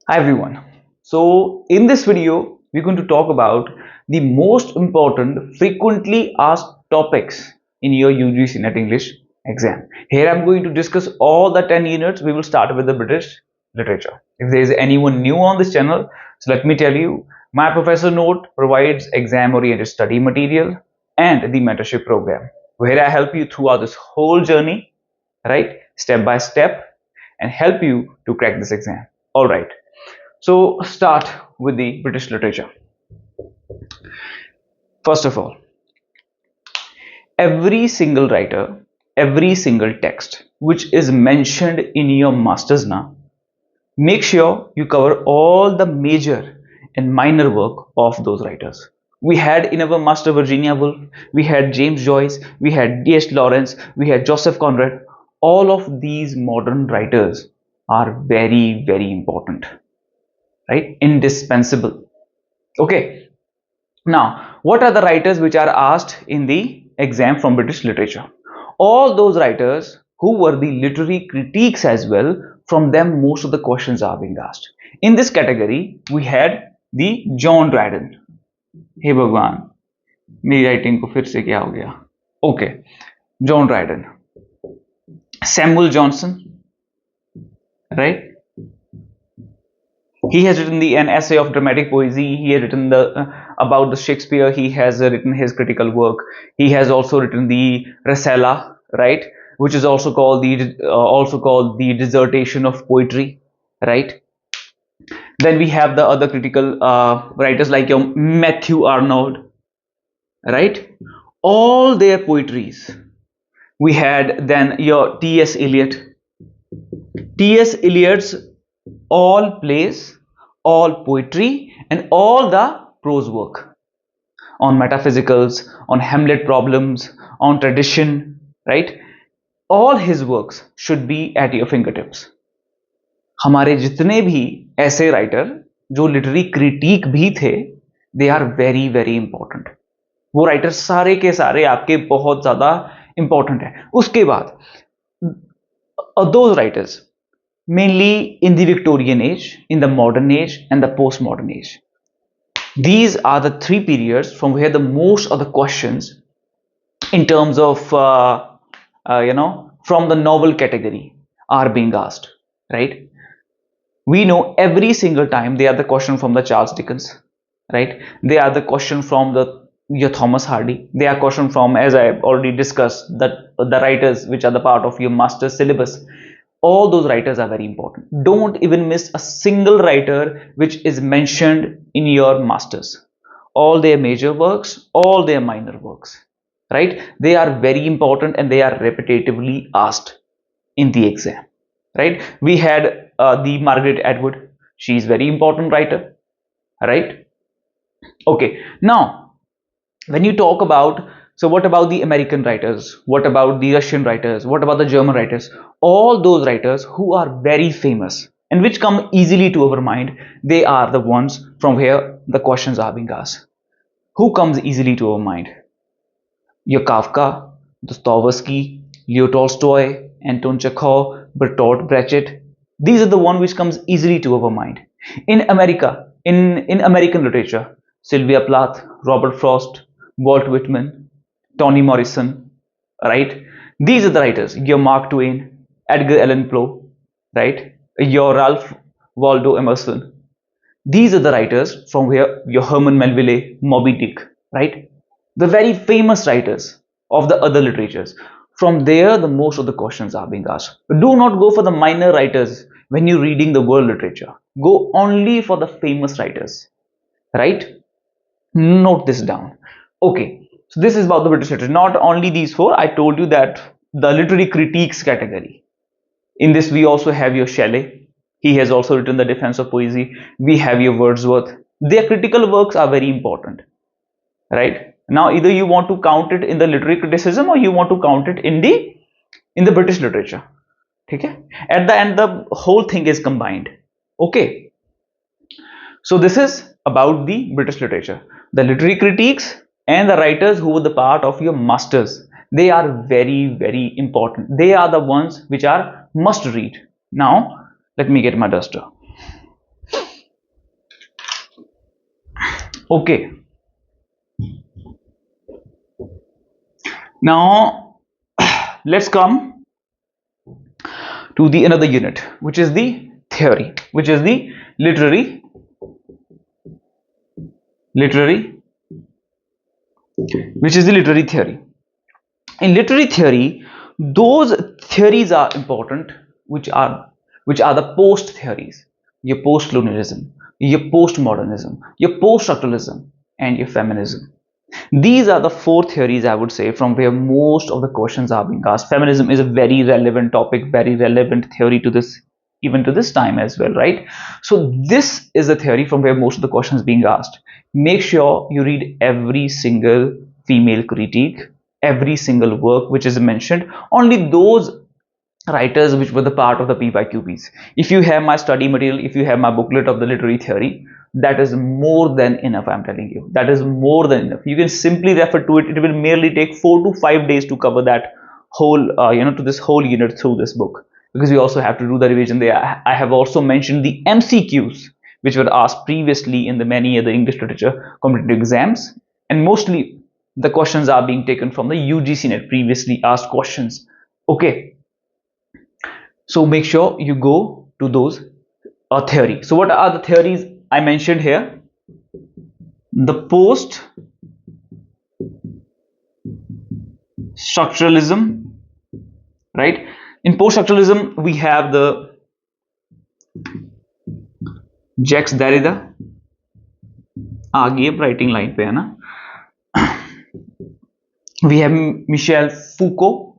Hi everyone. So in this video, we're going to talk about the most important frequently asked topics in your UGC NET English exam. Here I'm going to discuss all the 10 units. We will start with the British literature. If there is anyone new on this channel, so let me tell you, my professor note provides exam oriented study material and the mentorship program where I help you throughout this whole journey, right? Step by step and help you to crack this exam. All right. So start with the British literature. First of all, every single writer, every single text which is mentioned in your master's now, make sure you cover all the major and minor work of those writers. We had in our master Virginia Woolf, we had James Joyce, we had D.H. Lawrence, we had Joseph Conrad. All of these modern writers are very, very important, right? Indispensable. Okay. Now, what are the writers which are asked in the exam from British literature? All those writers who were the literary critiques as well, from them most of the questions are being asked. In this category, we had the John Dryden. हे भगवान, मेरी writing को फिर से क्या हो गया? Okay, John Dryden, Samuel Johnson, right? He has written an essay of dramatic poesy. He has written about the Shakespeare. He has written his critical work. He has also written the Rasala, right, which is also called the dissertation of poetry, right. Then we have the other critical writers like your Matthew Arnold, right. All their poetries. We had then your T.S. Eliot. T.S. Eliot's all plays, all poetry, and all the prose work on metaphysicals, on Hamlet problems, on tradition, right? All his works should be at your fingertips. हमारे जितने भी ऐसे writer जो literary critic भी थे, they are very very important. वो writer सारे के सारे आपके बहुत ज्यादा इंपॉर्टेंट है. उसके बाद those writers mainly in the Victorian age, in the modern age, and the postmodern age. These are the three periods from where the most of the questions, in terms of from the novel category, are being asked. Right? We know every single time they are the question from the Charles Dickens. Right? They are the question from your Thomas Hardy. They are question from, as I already discussed, that the writers which are the part of your master's syllabus. All those writers are very important. Don't even miss a single writer which is mentioned in your masters. All their major works, all their minor works, right? They are very important and they are repetitively asked in the exam, right? We had the Margaret Atwood. She is very important writer, right? Okay, now when you talk about, so what about the American writers, what about the Russian writers, what about the German writers, all those writers who are very famous and which come easily to our mind, they are the ones from where the questions are being asked. Who comes easily to our mind? Your Kafka, Dostoevsky, Leo Tolstoy, Anton Chekhov, Bertolt Brecht. These are the one which comes easily to our mind. In America, in American literature, Sylvia Plath, Robert Frost, Walt Whitman, Toni Morrison, right? These are the writers. Your Mark Twain, Edgar Allan Poe, right? Your Ralph Waldo Emerson. These are the writers from where your Herman Melville, Moby Dick, right? The very famous writers of the other literatures. From there, the most of the questions are being asked. But do not go for the minor writers when you're reading the world literature. Go only for the famous writers, right? Note this down. Okay, so this is about the British literature. Not only these four, I told you that the literary critiques category. In this, we also have your Shelley. He has also written the Defense of Poesy. We have your Wordsworth. Their critical works are very important, right? Now, either you want to count it in the literary criticism or you want to count it in the British literature. Okay? At the end, the whole thing is combined. Okay. So this is about the British literature. The literary critiques and the writers who were the part of your masters, they are very, very important. They are the ones which are must read. Now, let me get my duster. Okay, now let's come to the another unit, which is the theory, which is the literary which is the literary theory. In literary theory, those theories are important which are the post theories, your post colonialism, your postmodernism, your post structuralism, and your feminism. These are the four theories, I would say, from where most of the questions are being asked. Feminism is a very relevant topic, very relevant theory to this, even to this time as well, right? So this is the theory from where most of the questions being asked. Make sure you read every single female critique, every single work which is mentioned, only those writers which were the part of the PYQPs. If you have my study material, if you have my booklet of the literary theory, that is more than enough. I'm telling you, that is more than enough. You can simply refer to it. It will merely take 4 to 5 days to cover that whole, to this whole unit through this book, because we also have to do the revision there. I have also mentioned the MCQs which were asked previously in the many other English literature competitive exams, and mostly the questions are being taken from the UGC NET previously asked questions. Okay, so make sure you go to those theory. So what are the theories I mentioned here? The post structuralism, right? In post structuralism, we have the Jacques Derrida. आगे writing line पे है ना. We have Michel Foucault.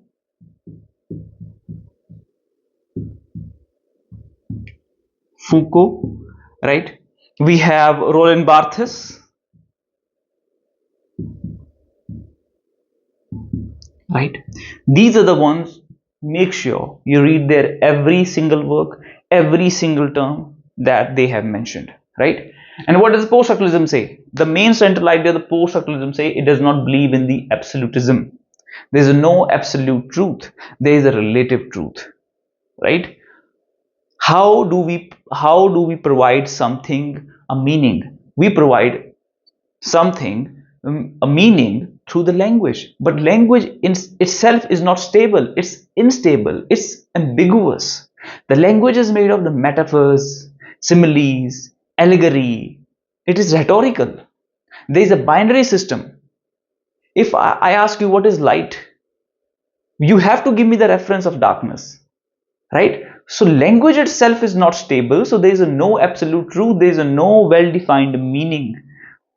Right? We have Roland Barthes. Right? These are the ones. Make sure you read their every single work, every single term that they have mentioned. Right? And what does post-structuralism say? The main central idea of the post-structuralism say it does not believe in the absolutism. There is no absolute truth. There is a relative truth. Right? How do we provide something a meaning? We provide something a meaning through the language, but language in itself is not stable. It's unstable, it's ambiguous. The language is made of the metaphors, similes, allegory. It is rhetorical. There is a binary system. If I ask you what is light, you have to give me the reference of darkness, right? So language itself is not stable, so there is no absolute truth, there is no well-defined meaning.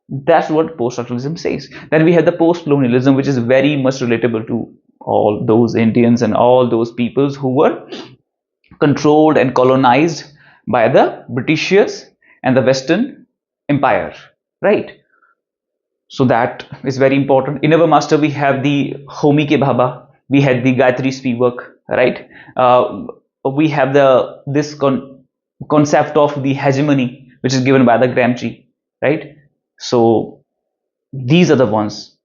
That's what post-structuralism says. Then we have the post-colonialism, which is very much relatable to all those Indians and all those peoples who were controlled and colonized by the Britishers and the Western Empire, right? So that is very important. In our master, we have the Homi Ke Bhaba, we had the Gayatri Spivak, right? We have this concept of the hegemony, which is given by the Gramsci, right? So these are the ones,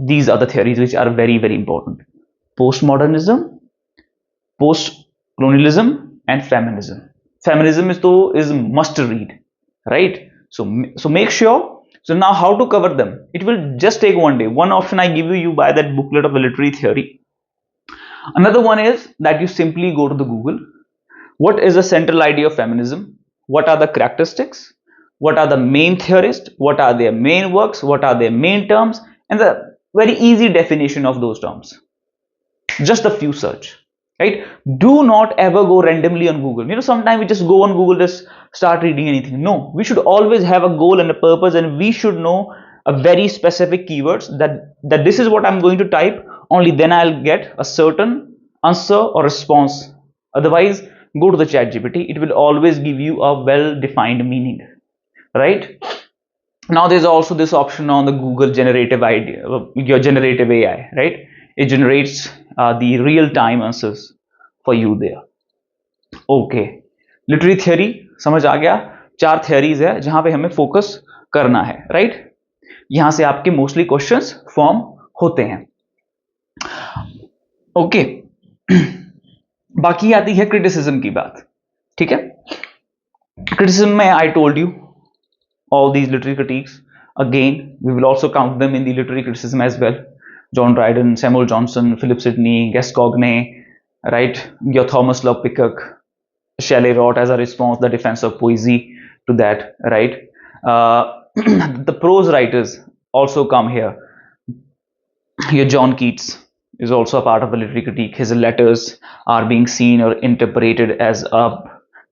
these are the theories which are very, very important. Postmodernism, post-colonialism, and feminism. Feminism is must read, right? So make sure. So now how to cover them? It will just take one day. One option I give you by that booklet of the literary theory. Another one is that you simply go to the Google. What is the central idea of feminism? What are the characteristics? What are the main theorists? What are their main works? What are their main terms? And the very easy definition of those terms. Just a few search, right? Do not ever go randomly on Google. Sometimes we just go on Google, just start reading anything. No, we should always have a goal and a purpose, and we should know a very specific keywords that this is what I'm going to type. Only then I'll get a certain answer or response. Otherwise, go to the ChatGPT. It will always give you a well-defined meaning, right? Now there's also this option on the Google generative idea, your generative AI, right? It generates the real-time answers for you there. Okay, literary theory समझ आ गया. 4 theories है जहां पे हमें focus करना है, right? यहां से आपके मोस्टली क्वेश्चंस फॉर्म होते हैं. ओके, बाकी आती है क्रिटिसिज्म की बात. ठीक है, क्रिटिसिज्म में I told you all these literary critiques Again, we will also count them in the literary criticism as well. John Dryden, Samuel Johnson, Philip Sidney, Gascoigne, right? Your Thomas Love Pickard, Shelley wrote as a response the defense of poesy to that, right? The prose writers also come here. Here, John Keats is also a part of the literary critique. His letters are being seen or interpreted as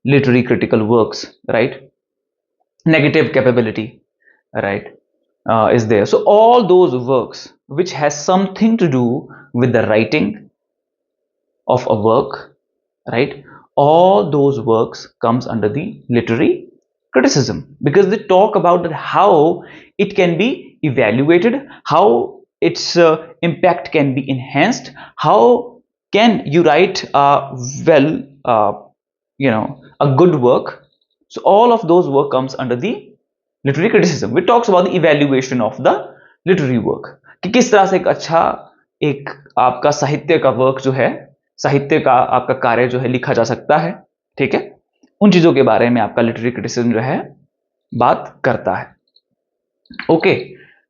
literary critical works, right? Negative capability, right, is there. So all those works which has something to do with the writing of a work, right? All those works comes under the literary criticism because they talk about how it can be evaluated, how its impact can be enhanced, how can you write well, a good work. So all of those work comes under the literary criticism, which talks about the evaluation of the literary work कि किस तरह से एक अच्छा एक आपका साहित्य का वर्क जो है, साहित्य का आपका कार्य जो है लिखा जा सकता है, ठीक है, उन चीजों के बारे में आपका लिटरेरी क्रिटिसिज्म जो है बात करता है. Okay,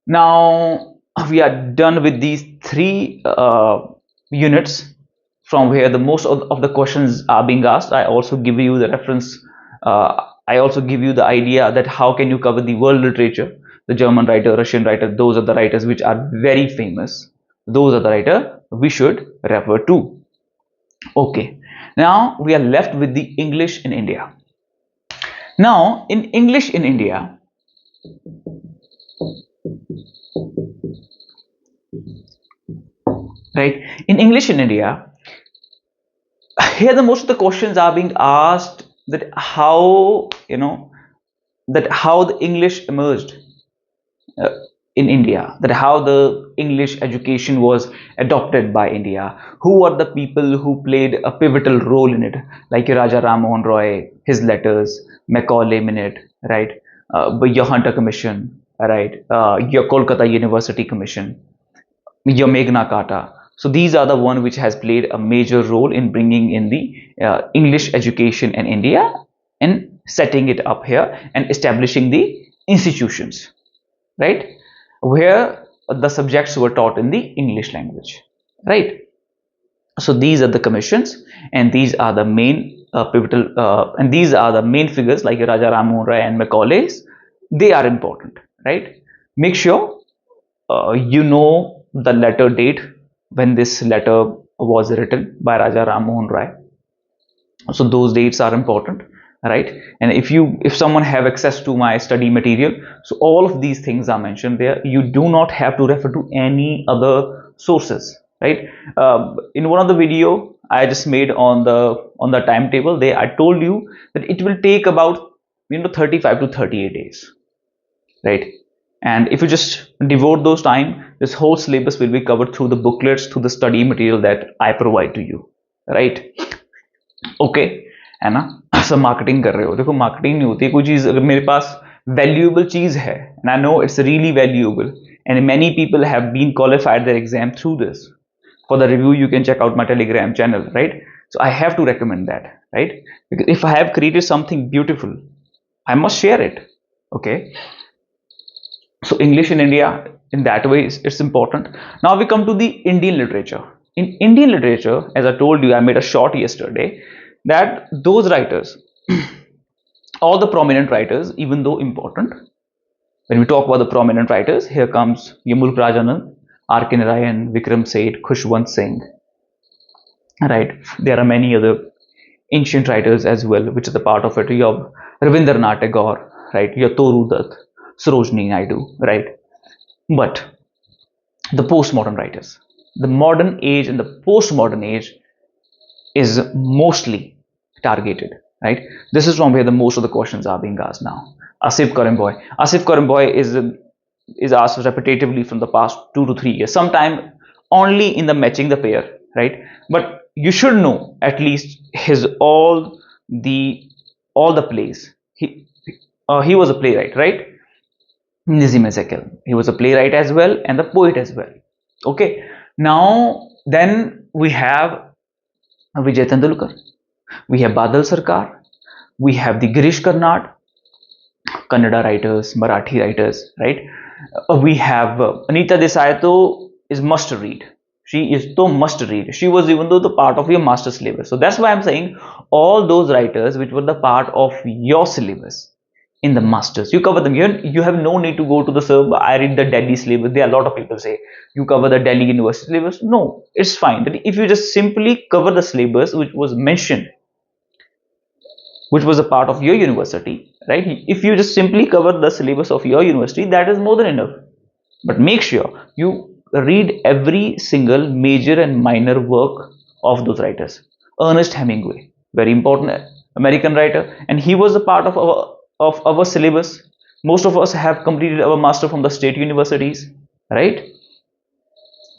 now we are done with these 3 units from where the most of the questions are being asked. I also give you the reference, I also give you the idea that how can you cover the world literature, the German writer, Russian writer, those are the writers which are very famous, those are the writer we should refer to. Okay, now we are left with the English in India. Now in English in India, right, in English in India, here the most of the questions are being asked that how, that how the English emerged in India, that how the English education was adopted by India, who are the people who played a pivotal role in it, like your Raja Ram Mohan Roy, his letters, Macaulay Minute, right, your Hunter Commission, right, your Kolkata University Commission, your Meghna Carta. So these are the one which has played a major role in bringing in the English education in India and setting it up here and establishing the institutions, right, where the subjects were taught in the English language, right. So these are the commissions, and these are the main pivotal, and these are the main figures like Raja Ram Mohan Roy and Macaulay's. They are important, right. Make sure you know the letter date when this letter was written by Raja Ram Mohan Roy. So those dates are important, right. And if someone have access to my study material, so all of these things are mentioned there. You do not have to refer to any other sources, right. In one of the video I just made on the timetable there, I told you that it will take about 35 to 38 days, right. And if you just devote those time, this whole syllabus will be covered through the booklets, through the study material that I provide to you, right. Okay है ना. सब marketing कर रहे हो, देखो marketing नहीं होती कोई चीज अगर मेरे पास वैल्यूएबल चीज है, and I know it's really valuable, and many people have been qualified their exam through this. For the review you can check out my Telegram channel, right. So I have to recommend that, right, because if I have created something beautiful, I must share it. Okay, so English in India in that way it's important. Now we come to the Indian literature. In Indian literature, as I told you, I made a short yesterday, that those writers, all the prominent writers, even though important, when we talk about the prominent writers, here comes Mulk Raj Anand, R.K. Narayan, Vikram Seth, Khushwant Singh, right. There are many other ancient writers as well, which is the part of it. You have Rabindranath Tagore, right. You have Toru Dutt, Sarojini Naidu, right. But the postmodern writers, the modern age and the postmodern age is mostly targeted, right. This is from where the most of the questions are being asked now. Asif Karimboy. Asif Karimboy is asked repetitively from the past 2 to 3 years, sometime only in the matching the pair, right. But you should know at least his all the plays. He was a playwright, right. Nizim Ezekiel. He was a playwright as well and the poet as well. Okay. Now then we have Vijay Tendulkar, we have Badal Sarkar, we have the Girish Karnad, Kannada writers, Marathi writers, right. We have Anita Desai though is must read. She is so must read. She was even though the part of your master syllabus. So that's why I'm saying all those writers which were the part of your syllabus in the masters, you cover them. You have no need to go to the sub. I read the Delhi syllabus. There are a lot of people say you cover the Delhi University syllabus. No, it's fine. But if you just simply cover the syllabus which was mentioned, which was a part of your university, right? If you just simply cover the syllabus of your university, that is more than enough. But make sure you read every single major and minor work of those writers. Ernest Hemingway, very important American writer, and he was a part of our syllabus. Most of us have completed our master from the state universities, right?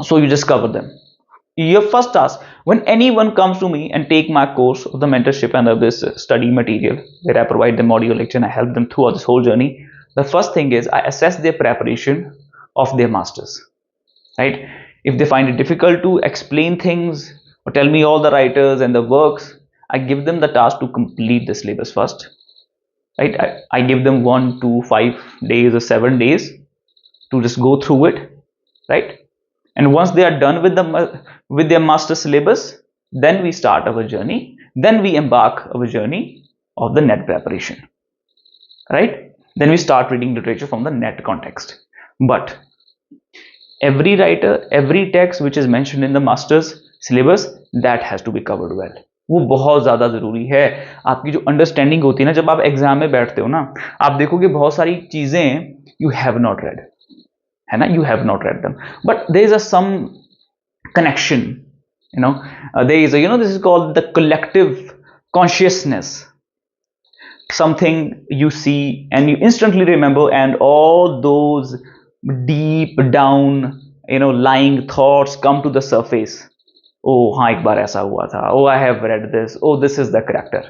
So you just cover them. Your first task when anyone comes to me and take my course of the mentorship and of this study material where I provide them audio lecture and I help them throughout this whole journey, the first thing is I assess their preparation of their masters, right? If they find it difficult to explain things or tell me all the writers and the works, I give them the task to complete the syllabus first, right? I give them 1 to 5 days or 7 days to just go through it, right? And once they are done with their master syllabus, then we start our journey, then we embark our journey of the net preparation, right? Then we start reading literature from the net context. But every writer, every text which is mentioned in the master's syllabus, that has to be covered well. वो बहुत ज़्यादा ज़रूरी है. आपकी जो understanding होती है ना, जब आप एग्जाम में बैठते हो ना, आप देखोगे बहुत सारी चीज़ें यू हैव नॉट रेड, है ना, you have not read them, but there is some connection, there is this is called the collective consciousness, something you see and you instantly remember, and all those deep down lying thoughts come to the surface. Oh हाँ, एक बार ऐसा हुआ था. Oh I have read this. Oh this is the character.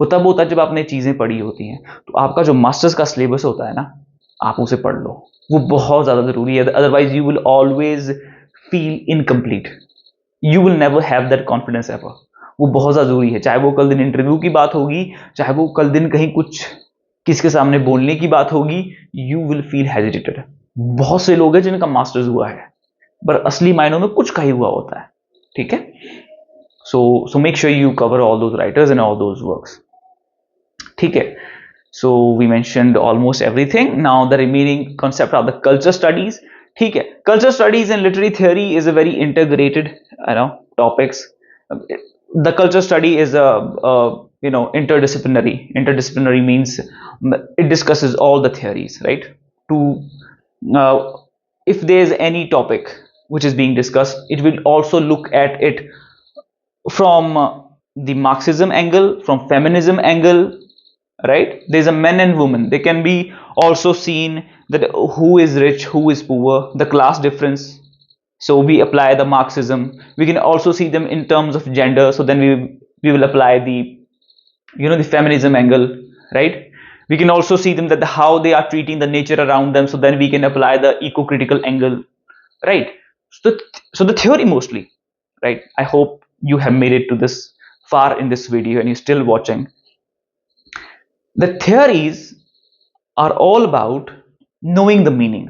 वो तब होता है जब आपने चीजें पढ़ी होती हैं. तो आपका जो मास्टर्स का सिलेबस होता है ना, आप उसे पढ़ लो, वो बहुत ज़्यादा ज़रूरी है. Otherwise you will always feel incomplete, you will never have that confidence ever. वो बहुत ज़्यादा ज़रूरी है, चाहे वो कल दिन इंटरव्यू की बात होगी, चाहे वो कल दिन कहीं कुछ किसके सामने बोलने की बात होगी, यू विल फील हेजिटेटेड. बहुत से लोग हैं जिनका मास्टर्स हुआ है पर असली मायनों में कुछ का ही हुआ होता है, ठीक है. So make sure you cover all those writers and all those works, ठीक है. So we mentioned almost everything. Now the remaining concept are the culture studies. ठीक है, culture studies and literary theory is a very integrated, topics. The culture study is a interdisciplinary. Interdisciplinary means it discusses all the theories, right? If there is any topic which is being discussed, it will also look at it from the Marxism angle, from feminism angle, right? There's a men and women. They can be also seen that who is rich, who is poor, the class difference. So we apply the Marxism. We can also see them in terms of gender. So then we will apply the the feminism angle, right? We can also see them that how they are treating the nature around them. So then we can apply the eco-critical angle, right? So the theory mostly, right? I hope you have made it to this far in this video and you're still watching. The theories are all about knowing the meaning,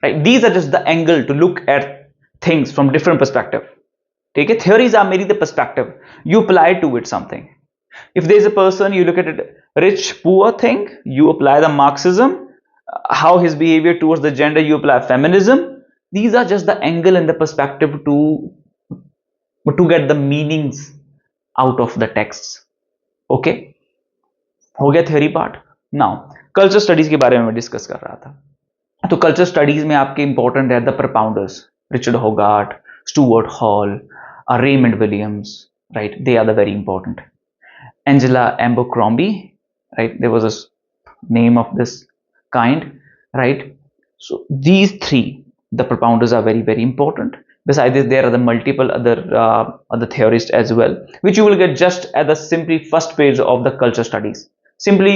right? These are just the angle to look at things from different perspective. ठीक है, theories are merely the perspective. You apply to it something. If there is a person, you look at it, rich, poor thing, you apply the Marxism. How his behavior towards the gender, you apply feminism. These are just the angle and the perspective to get the meanings out of the texts. Okay. हो गया theory part. Now culture studies के बारे में मैं discuss कर रहा था. तो कल्चर स्टडीज में आपके इंपॉर्टेंट है the propounders, Richard Hoggart, Stuart Hall, Raymond Williams, right? They are the very important. Angela Abercrombie, right? There was a name of this kind, right? So these three, the propounders are very very important. Besides this, there are the multiple other theorists as well, which you will get just at the simply first page of the culture studies. Simply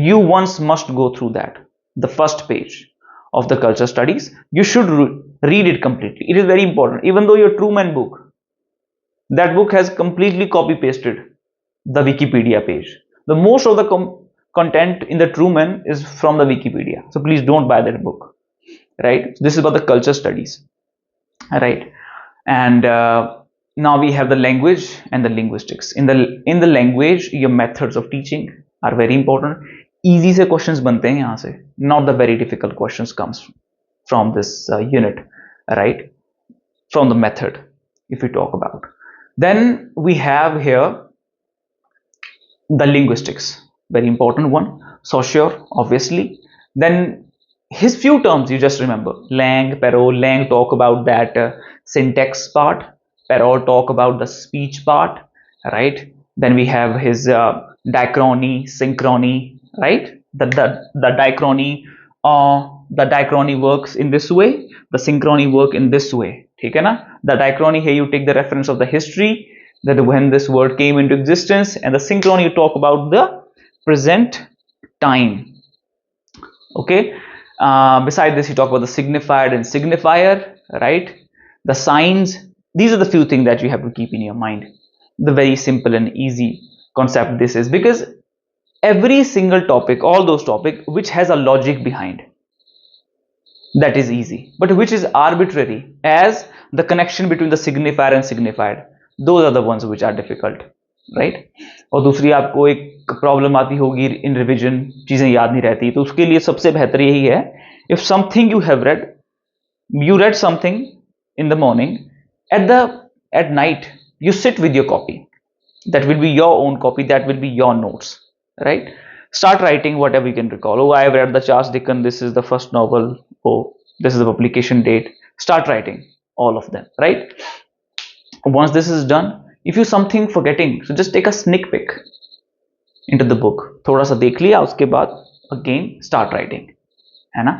you once must go through that, the first page of the culture studies. You should read it completely. It is very important. Even though your Truman book, that book has completely copy pasted the Wikipedia page. The most of the content in the Truman is from the Wikipedia, so please don't buy that book, right? This is about the culture studies, right? And now we have the language and the linguistics. In the language, your methods of teaching are very important. Easy से questions बनते हैं यहाँ से, not the very difficult questions comes from this unit, right? From the method, if we talk about. Then we have here the linguistics, very important one. Saussure, obviously. Then his few terms you just remember: Lang, Perrault. Lang talk about that syntax part. Perrault talk about the speech part, right? Then we have his diachrony, synchrony, right? The diachrony works in this way. The synchrony work in this way. ठीक है ना? The diachrony, here you take the reference of the history, that when this word came into existence, and the synchrony you talk about the present time. Okay. Beside this, you talk about the signifier and signifier, right? The signs. These are the few things that you have to keep in your mind. The very simple and easy concept this is, because every single topic, all those topics which has a logic behind, that is easy, but which is arbitrary, as the connection between the signifier and signified, those are the ones which are difficult, right? और दूसरी आपको एक problem आती होगी इन revision, चीजें याद नहीं रहती, तो उसके लिए सबसे बेहतर यही है, if something you have read, you read something in the morning, at night you sit with your copy, that will be your own copy, that will be your notes, right? Start writing whatever you can recall. Oh, I have read the Charles Dickens, this is the first novel, oh, this is the publication date. Start writing all of them, right? Once this is done, if you something forgetting, so just take a sneak peek into the book, थोड़ा सा देख लिया, उसके बाद again start writing, है ना?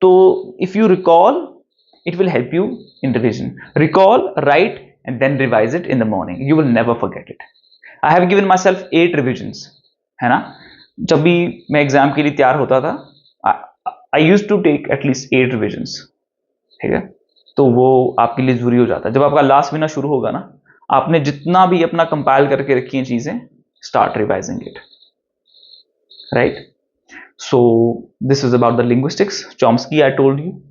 तो if you recall, it will help you in revision. Recall, write, and then revise it in the morning. You will never forget it. I have given myself 8 revisions, है ना? जब भी मैं exam के लिए तैयार होता था, I used to take at least 8 revisions, ठीक है? तो वो आपके लिए जरूरी हो जाता है. जब आपका लास्ट महीना शुरू होगा ना, आपने जितना भी अपना कंपाइल करके रखी हैं चीजें, start revising it, right? So this is about the linguistics. Chomsky I told you,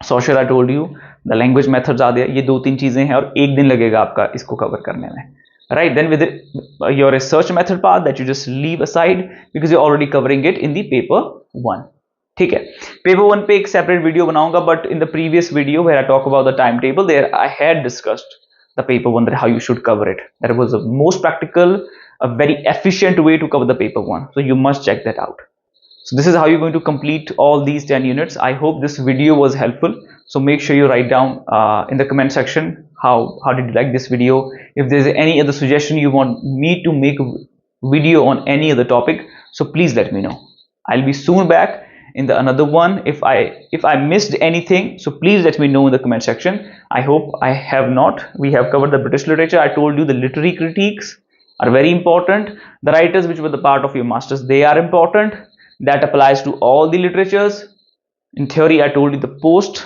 Saussure I told you, the language methods are there. ये 2-3 चीजें हैं और एक दिन लगेगा आपका इसको कवर करने में, right? Then with your research method part that you just leave aside because you're already covering it in the paper 1. ठीक है, paper 1 पे एक separate video बनाऊंगा, but in the previous video where I talk about the timetable, there I had discussed the paper 1, that how you should cover it. That was the most practical, a very efficient way to cover the paper 1. So you must check that out. So this is how you're going to complete all these 10 units. I hope this video was helpful. So make sure you write down in the comment section how did you like this video. If there's any other suggestion you want me to make a video on any other topic, so please let me know. I'll be soon back in the another one. If I missed anything, so please let me know in the comment section. I hope I have not. We have covered the British literature. I told you the literary critiques are very important. The writers which were the part of your masters, they are important. That applies to all the literatures. In theory, I told you the post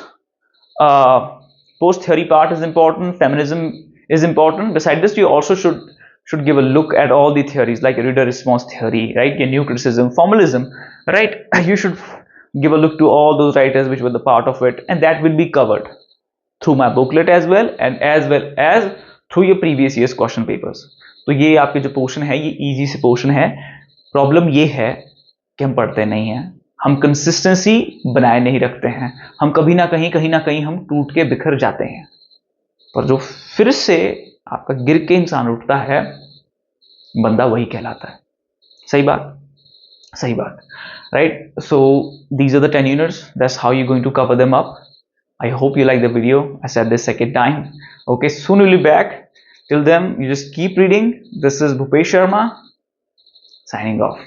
theory part is important. Feminism is important. Besides this, you also should give a look at all the theories like reader response theory, right? Your new criticism, formalism, right? You should give a look to all those writers which were the part of it, and that will be covered through my booklet as well as through your previous year's question papers. तो ये आपके जो portion है, ये easy से portion है. Problem ये है कि हम पढ़ते नहीं हैं, हम कंसिस्टेंसी बनाए नहीं रखते हैं, हम कहीं ना कहीं हम टूट के बिखर जाते हैं. पर जो फिर से आपका गिर के इंसान उठता है, बंदा वही कहलाता है. सही बात, right? So these are the 10 units. That's how you're going to cover them up. I hope you like the video. I said this second time. Okay, soon we'll be back. Till then, you just keep reading. This is Bhupesh Sharma signing off.